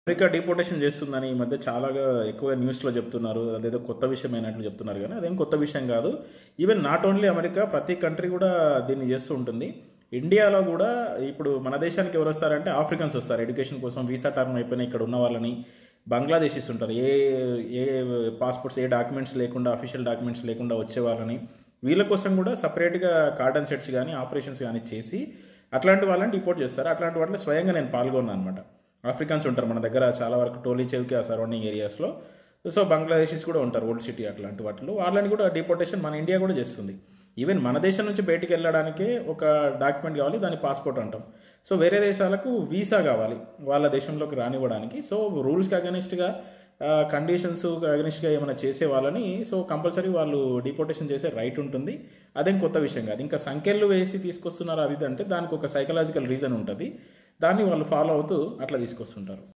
America deportation చేస్తుందని ఈ మధ్య చాలా ఎక్కువ న్యూస్లో చెప్తున్నారు. అదేదో కొత్త విషయం అయినట్లు చెప్తున్నారు, కానీ అదేం కొత్త విషయం కాదు. ఈవెన్ నాట్ ఓన్లీ అమెరికా, ప్రతి కంట్రీ కూడా దీన్ని చేస్తూ ఉంటుంది. ఇండియాలో కూడా ఇప్పుడు మన దేశానికి ఎవరు వస్తారంటే ఆఫ్రికన్స్ వస్తారు ఎడ్యుకేషన్ కోసం. వీసా టర్మ్ అయిపోయినా ఇక్కడ ఉన్న వాళ్ళని బంగ్లాదేశీస్ ఉంటారు. ఏ ఏ పాస్పోర్ట్స్, ఏ డాక్యుమెంట్స్ లేకుండా, అఫీషియల్ డాక్యుమెంట్స్ లేకుండా వచ్చే వాళ్ళని, వీళ్ళ కోసం కూడా సపరేట్గా కార్డన్ సెట్స్ కానీ ఆపరేషన్స్ కానీ చేసి అట్లాంటి వాళ్ళని డిపోర్ట్ చేస్తారు. అట్లాంటి వాటిలో స్వయంగా నేను పాల్గొన్నాను అనమాట. ఆఫ్రికన్స్ ఉంటారు మన దగ్గర చాలా వరకు, టోలీ చెవికి ఆ సరౌండింగ్ ఏరియాస్లో. సో బంగ్లాదేశీస్ కూడా ఉంటారు, ఓల్డ్ సిటీ అట్లాంటి వాటిలో. వాళ్ళని కూడా డిపోర్టేషన్ మన ఇండియా కూడా చేస్తుంది. ఈవెన్ మన దేశం నుంచి బయటికి వెళ్ళడానికే ఒక డాక్యుమెంట్ కావాలి, దాన్ని పాస్పోర్ట్ అంటాం. సో వేరే దేశాలకు వీసా కావాలి వాళ్ళ దేశంలోకి రానివ్వడానికి. సో రూల్స్కి అగెనిస్ట్గా, కండిషన్స్ అగెనిస్ట్గా ఏమైనా చేసే వాళ్ళని సో కంపల్సరీ వాళ్ళు డిపోర్టేషన్ చేసే రైట్ ఉంటుంది. అదేం కొత్త విషయం కాదు. ఇంకా సంఖ్యలు వేసి తీసుకొస్తున్నారు అది అంటే దానికి ఒక సైకలాజికల్ రీజన్ ఉంటుంది. దాన్ని వాళ్ళు ఫాలో అవుతూ అట్లా తీసుకొస్తుంటారు.